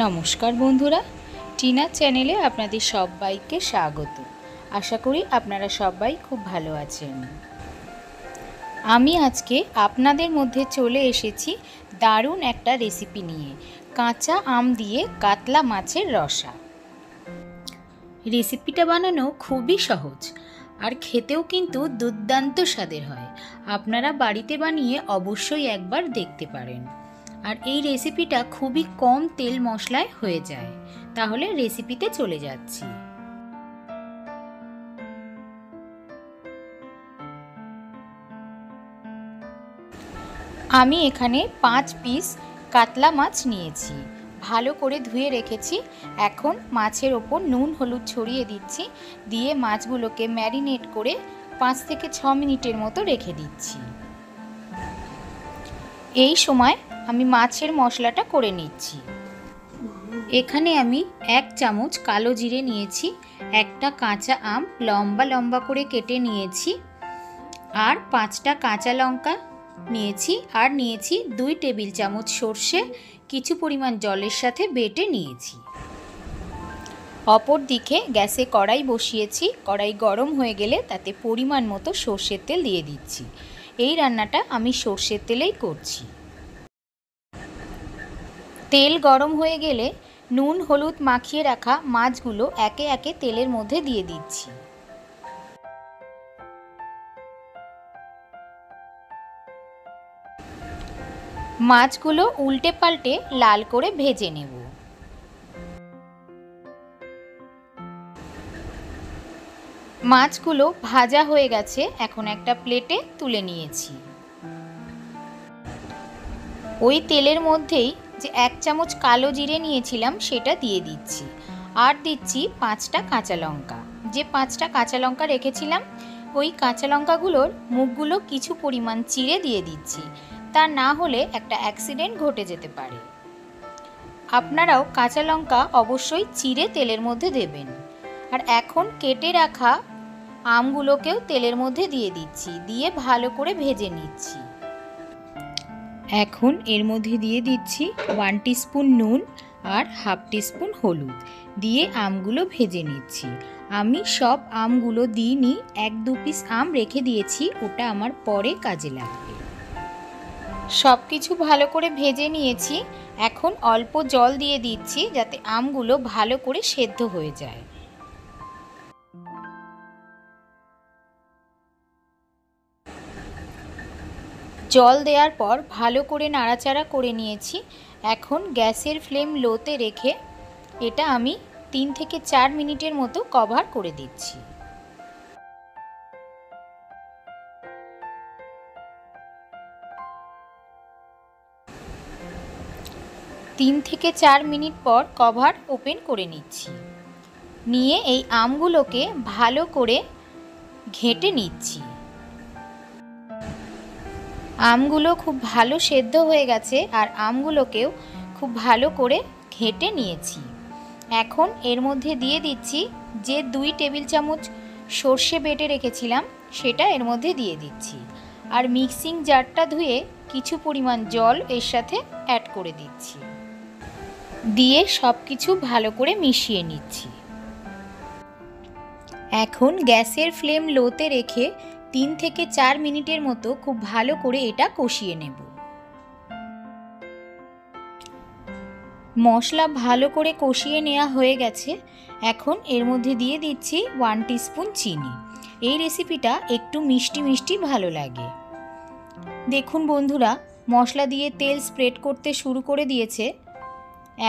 নমস্কার বন্ধুরা, টিনা চ্যানেলে আপনাদের সবাইকে স্বাগত। আশা করি আপনারা সবাই খুব ভালো আছেন। আমি আজকে আপনাদের মধ্যে চলে এসেছি দারুণ একটা রেসিপি নিয়ে, কাঁচা আম দিয়ে কাতলা মাছের রসা। রেসিপিটা বানানো খুবই সহজ আর খেতেও কিন্তু দুর্দান্ত স্বাদের হয়। আপনারা বাড়িতে বানিয়ে অবশ্যই একবার দেখতে পারেন। আর এই রেসিপিটা খুবই কম তেল মশলায় হয়ে যায়। তাহলে রেসিপিতে চলে যাচ্ছি। আমি এখানে 5 পিস কাতলা মাছ নিয়েছি, ভালো করে ধুয়ে রেখেছি। এখন মাছের ওপর নুন হলুদ ছড়িয়ে দিচ্ছি, দিয়ে মাছগুলোকে ম্যারিনেট করে 5 থেকে 6 মিনিটের মতো রেখে দিচ্ছি। এই সময় আমি মাছের মশলাটা করে নিচ্ছি। এখানে আমি 1 চামচ কালো জিরে নিয়েছি, একটা কাঁচা আম লম্বা লম্বা করে কেটে নিয়েছি, আর 5টা কাঁচা লঙ্কা নিয়েছি, আর নিয়েছি 2 টেবিল চামচ সর্ষে কিছু পরিমাণ জলের সাথে বেটে নিয়েছি। অপর দিকে গ্যাসে কড়াই বসিয়েছি, কড়াই গরম হয়ে গেলে তাতে পরিমাণ মতো সর্ষের তেল দিয়ে দিচ্ছি। এই রান্নাটা আমি সর্ষের তেলেই করছি। তেল গরম হয়ে গেলে নুন হলুদ মাখিয়ে রাখা মাছগুলো একে একে তেলের মধ্যে দিয়ে দিচ্ছি। মাছগুলো উল্টে পাল্টে লাল করে ভেজে নেব। মাছগুলো ভাজা হয়ে গেছে, এখন একটা প্লেটে তুলে নিয়েছি। ওই তেলের মধ্যেই যে 1 চামচ কালো জিরে নিয়েছিলাম সেটা দিয়ে দিচ্ছি, আর দিচ্ছি 5টা কাঁচা লঙ্কা। যে 5টা কাঁচা লঙ্কা রেখেছিলাম ওই কাঁচা লঙ্কাগুলোর মুখগুলো কিছু পরিমাণ চিড়ে দিয়ে দিচ্ছি, তা না হলে একটা অ্যাক্সিডেন্ট ঘটে যেতে পারে। আপনারাও কাঁচা লঙ্কা অবশ্যই চিড়ে তেলের মধ্যে দেবেন। আর এখন কেটে রাখা আমগুলোকেও তেলের মধ্যে দিয়ে দিচ্ছি, দিয়ে ভালো করে ভেজে নিচ্ছি। এখন এর মধ্যে দিয়ে দিচ্ছি 1 টিস্পুন নুন আর 1/2 টিস্পুন হলুদ, দিয়ে আমগুলো ভেজে নিচ্ছি। আমি সব আমগুলো দিইনি, 1-2 পিস আম রেখে দিয়েছি, ওটা আমার পরে কাজে লাগবে। সব কিছু ভালো করে ভেজে নিয়েছি। এখন অল্প জল দিয়ে দিচ্ছি যাতে আমগুলো ভালো করে সেদ্ধ হয়ে যায়। জল দেওয়ার পর ভালো করে নাড়াচাড়া করে নিয়েছি। এখন গ্যাসের ফ্লেম লোতে রেখে এটা আমি 3 থেকে 4 মিনিটের মতো কভার করে দিচ্ছি। 3 থেকে 4 মিনিট পর কভার ওপেন করে নিচ্ছি, নিয়ে এই আমগুলোকে ভালো করে ঘেঁটে নিচ্ছি। আমগুলো খুব ভালো সেদ্ধ হয়ে গেছে আর আমগুলোকেও খুব ভালো করে ঘেঁটে নিয়েছি। এখন এর মধ্যে দিয়ে দিচ্ছি যে 2 টেবিল চামচ সর্ষে বেটে রেখেছিলাম সেটা এর মধ্যে দিয়ে দিচ্ছি, আর মিক্সিং জারটা ধুয়ে কিছু পরিমাণ জল এর সাথে অ্যাড করে দিচ্ছি, দিয়ে সব কিছু ভালো করে মিশিয়ে নিচ্ছি। এখন গ্যাসের ফ্লেম লোতে রেখে 3 থেকে 4 মিনিটের মতো খুব ভালো করে এটা কষিয়ে নেব। মশলা ভালো করে কষিয়ে নেওয়া হয়ে গেছে। এখন এর মধ্যে দিয়ে দিচ্ছি 1 টিস্পুন চিনি। এই রেসিপিটা একটু মিষ্টি মিষ্টি ভালো লাগে। দেখুন বন্ধুরা, মশলা দিয়ে তেল স্প্রেড করতে শুরু করে দিয়েছে।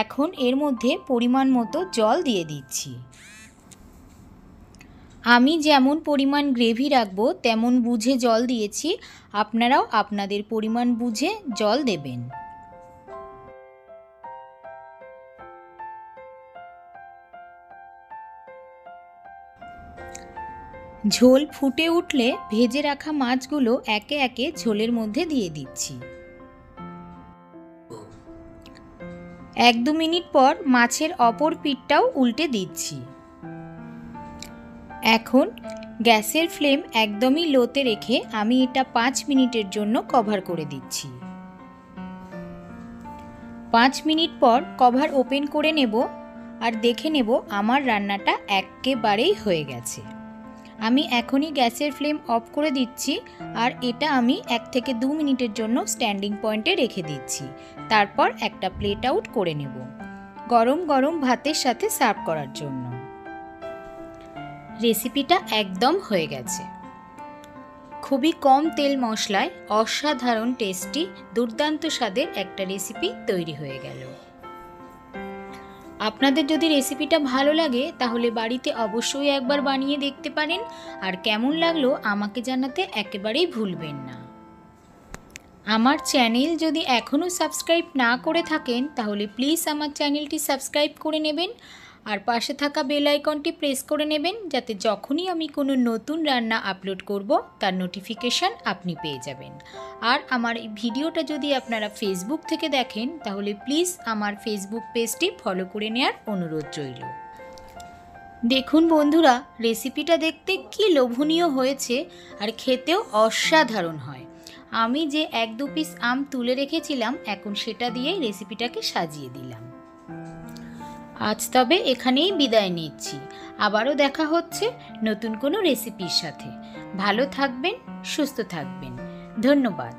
এখন এর মধ্যে পরিমাণ মতো জল দিয়ে দিচ্ছি। আমি যেমন পরিমাণ গ্রেভি রাখবো তেমন বুঝে জল দিয়েছি, আপনারাও আপনাদের পরিমাণ বুঝে জল দেবেন। ঝোল ফুটে উঠলে ভেজে রাখা মাছগুলো একে একে ঝোলের মধ্যে দিয়ে দিচ্ছি। 1-2 মিনিট পর মাছের অপর পিঠটাও উল্টে দিচ্ছি। এখন গ্যাসের ফ্লেম একদমই লোতে রেখে আমি এটা 5 মিনিটের জন্য কভার করে দিচ্ছি। 5 মিনিট পর কভার ওপেন করে নেব আর দেখে নেব আমার রান্নাটা একেবারেই হয়ে গেছে। আমি এখনই গ্যাসের ফ্লেম অফ করে দিচ্ছি আর এটা আমি 1 থেকে 2 মিনিটের জন্য স্ট্যান্ডিং পয়েন্টে রেখে দিচ্ছি। তারপর একটা প্লেট আউট করে নেব গরম গরম ভাতের সাথে সার্ভ করার জন্য। রেসিপিটা একদম হয়ে গেছে। খুবই কম তেল মশলায় অসাধারণ টেস্টি দুর্দান্ত স্বাদের একটা রেসিপি তৈরি হয়ে গেল। আপনাদের যদি রেসিপিটা ভালো লাগে তাহলে বাড়িতে অবশ্যই একবার বানিয়ে দেখতে পারেন, আর কেমন লাগলো আমাকে জানাতে একেবারেই ভুলবেন না। আমার চ্যানেল যদি এখনও সাবস্ক্রাইব না করে থাকেন তাহলে প্লিজ আমার চ্যানেলটি সাবস্ক্রাইব করে নেবেন আর পাশে থাকা বেল আইকনটি প্রেস করে নেবেন, যাতে যখনই আমি কোনো নতুন রান্না আপলোড করব তার নোটিফিকেশান আপনি পেয়ে যাবেন। আর আমার এই ভিডিওটা যদি আপনারা ফেসবুক থেকে দেখেন তাহলে প্লিজ আমার ফেসবুক পেজটি ফলো করে নেওয়ার অনুরোধ রইল। দেখুন বন্ধুরা, রেসিপিটা দেখতে কি লোভনীয় হয়েছে আর খেতেও অসাধারণ হয়। আমি যে 1-2 পিস আম তুলে রেখেছিলাম এখন সেটা দিয়ে রেসিপিটাকে সাজিয়ে দিলাম। আজ তবে এখানেই বিদায় নিচ্ছি। আবারও দেখা হচ্ছে নতুন কোনো রেসিপির সাথে। ভালো থাকবেন, সুস্থ থাকবেন। ধন্যবাদ।